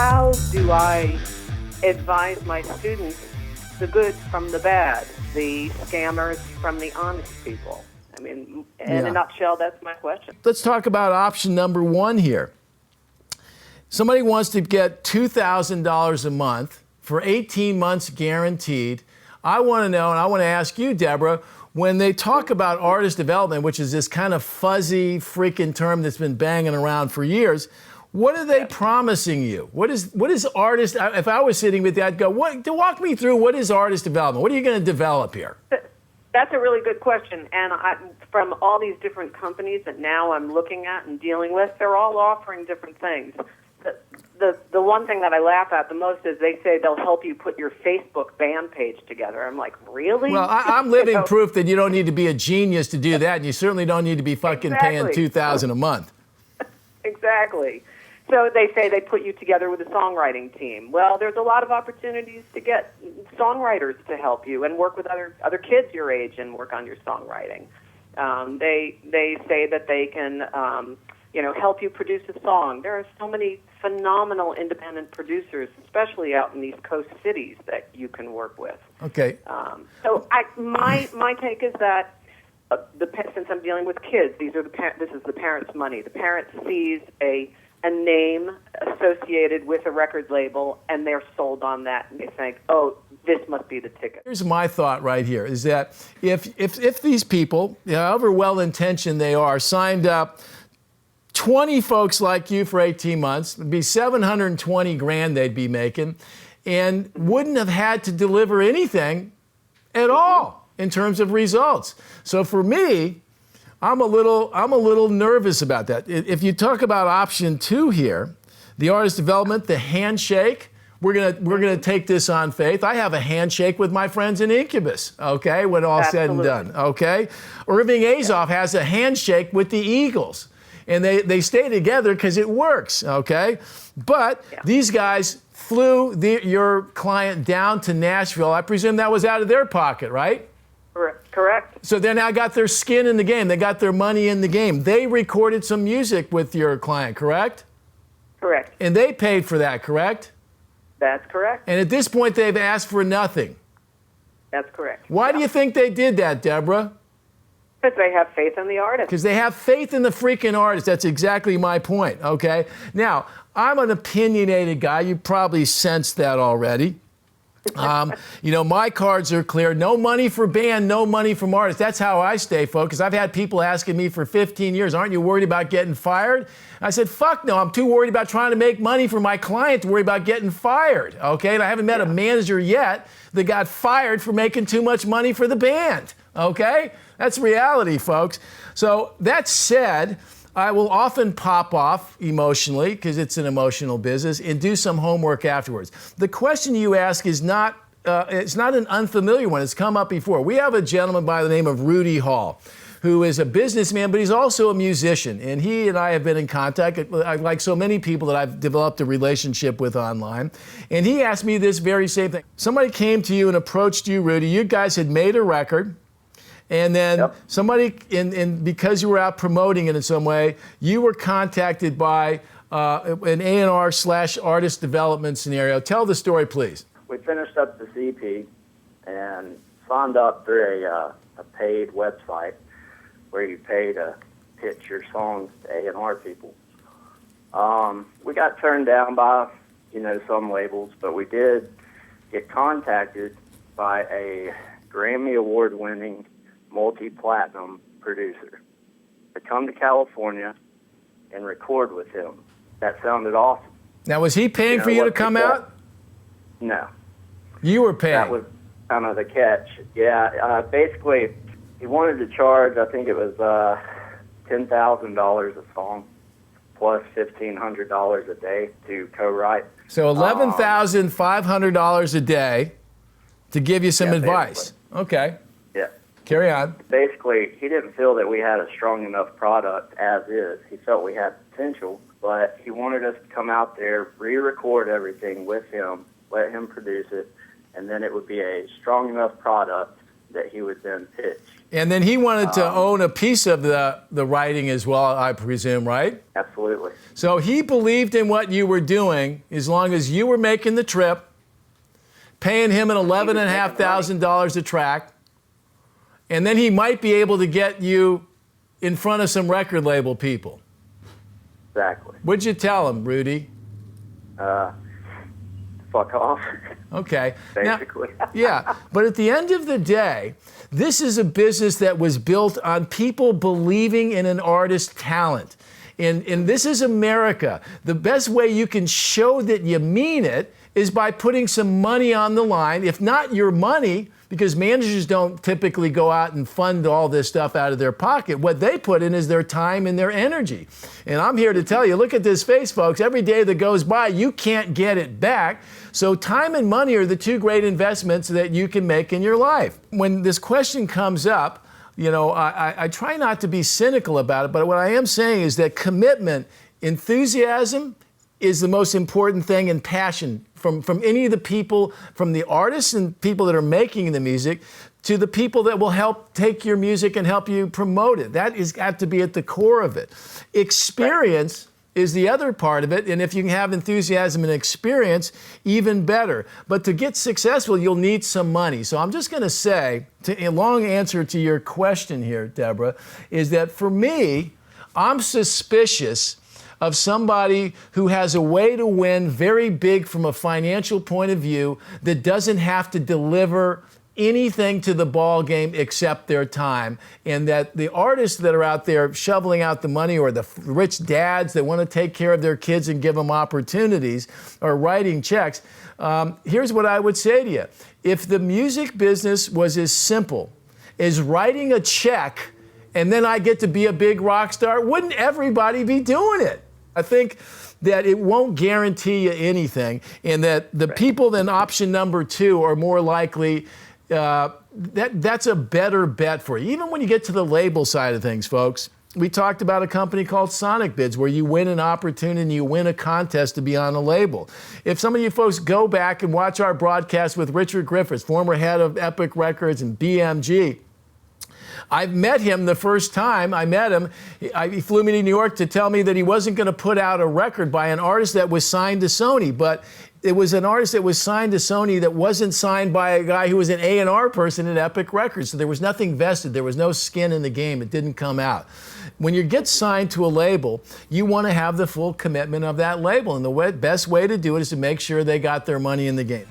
how do I advise my students the good from the bad, the scammers from the honest people? I mean, in a nutshell, that's my question. Let's talk about option number one here. Somebody wants to get $2,000 a month for 18 months guaranteed. I want to know, and I want to ask you, Deborah, when they talk about artist development, which is this kind of fuzzy freaking term that's been banging around for years, what are they promising you? What is artist? If I was sitting with you, I'd go, walk me through what is artist development? What are you going to develop here? That's a really good question. And from all these different companies that now I'm looking at and dealing with, they're all offering different things. The one thing that I laugh at the most is they say they'll help you put your Facebook band page together. I'm like, really? Well, I'm living proof that you don't need to be a genius to do that, and you certainly don't need to be fucking paying $2,000 a month. Exactly. So they say they put you together with a songwriting team. Well, there's a lot of opportunities to get songwriters to help you and work with other kids your age and work on your songwriting. They say that they can help you produce a song. There are so many phenomenal independent producers, especially out in these coast cities, that you can work with. Okay. My take is that since I'm dealing with kids, this is the parents' money. The parent sees a name associated with a record label, and they're sold on that, and they think, oh, this must be the ticket. Here's my thought right here, is that if these people, however well-intentioned they are, signed up 20 folks like you for 18 months, it'd be $720,000 they'd be making, and wouldn't have had to deliver anything at all in terms of results. So for me, I'm a little nervous about that. If you talk about option two here, the artist development, the handshake, we're gonna take this on faith. I have a handshake with my friends in Incubus, okay, when all's said and done, okay? Irving Azoff has a handshake with the Eagles. And they stay together because it works, okay? But these guys flew your client down to Nashville. I presume that was out of their pocket, right? Correct. So they now got their skin in the game. They got their money in the game. They recorded some music with your client, correct? Correct. And they paid for that, correct? That's correct. And at this point, they've asked for nothing. That's correct. Why do you think they did that, Deborah? Because they have faith in the artist. Because they have faith in the freaking artist. That's exactly my point, okay? Now, I'm an opinionated guy. You probably sensed that already. My cards are clear. No money for band, no money from artists. That's how I stay focused. I've had people asking me for 15 years, aren't you worried about getting fired? I said, fuck no, I'm too worried about trying to make money for my client to worry about getting fired, okay? And I haven't met a manager yet that got fired for making too much money for the band, okay? That's reality, folks. So that said, I will often pop off emotionally, because it's an emotional business, and do some homework afterwards. The question you ask is not, it's not an unfamiliar one. It's come up before. We have a gentleman by the name of Rudy Hall, who is a businessman, but he's also a musician. And he and I have been in contact, like so many people that I've developed a relationship with online. And he asked me this very same thing. Somebody came to you and approached you, Rudy. You guys had made a record. And then somebody, because you were out promoting it in some way, you were contacted by an A&R/artist development scenario. Tell the story, please. We finished up this EP and signed up through a paid website where you pay to pitch your songs to A&R people. We got turned down by, some labels, but we did get contacted by a Grammy Award-winning multi-platinum producer to come to California and record with him. That sounded awesome. Now, was he paying for you to come out? No. You were paying? That was kind of the catch. Yeah, basically, he wanted to charge, I think it was $10,000 a song, plus $1,500 a day to co-write. So $11,500 a day to give you some advice. Basically. Okay. Yeah. Carry on. Basically, he didn't feel that we had a strong enough product as is. He felt we had potential, but he wanted us to come out there, re-record everything with him, let him produce it, and then it would be a strong enough product that he would then pitch. And then he wanted to own a piece of the writing as well, I presume, right? Absolutely. So he believed in what you were doing as long as you were making the trip, paying him an $11,500 a track, and then he might be able to get you in front of some record label people. Exactly. What'd you tell him, Rudy? Fuck off. Okay. Basically. Now, yeah, but at the end of the day, this is a business that was built on people believing in an artist's talent. And this is America. The best way you can show that you mean it is by putting some money on the line. If not your money, because managers don't typically go out and fund all this stuff out of their pocket. What they put in is their time and their energy. And I'm here to tell you, look at this face, folks. Every day that goes by, you can't get it back. So time and money are the two great investments that you can make in your life. When this question comes up, you know, I try not to be cynical about it, but what I am saying is that commitment, enthusiasm is the most important thing, and passion from any of the people, from the artists and people that are making the music to the people that will help take your music and help you promote it. That is got to be at the core of it. Experience is the other part of it, and if you can have enthusiasm and experience, even better. But to get successful, you'll need some money. So I'm just going to say, a long answer to your question here, Deborah, is that for me, I'm suspicious of somebody who has a way to win very big from a financial point of view that doesn't have to deliver anything to the ball game except their time, and that the artists that are out there shoveling out the money, or the rich dads that want to take care of their kids and give them opportunities, or writing checks, here's what I would say to you. If the music business was as simple as writing a check and then I get to be a big rock star, wouldn't everybody be doing it? I think that it won't guarantee you anything, and that the people in option number 2 are more likely, that's a better bet for you. Even when you get to the label side of things, folks, we talked about a company called Sonic Bids, where you win an opportunity and you win a contest to be on a label. If some of you folks go back and watch our broadcast with Richard Griffiths, former head of Epic Records and BMG, I met him the first time I met him. He flew me to New York to tell me that he wasn't going to put out a record by an artist that was signed to Sony, but it was an artist that was signed to Sony that wasn't signed by a guy who was an A&R person at Epic Records. So there was nothing vested. There was no skin in the game. It didn't come out. When you get signed to a label, you want to have the full commitment of that label. And the best way to do it is to make sure they got their money in the game.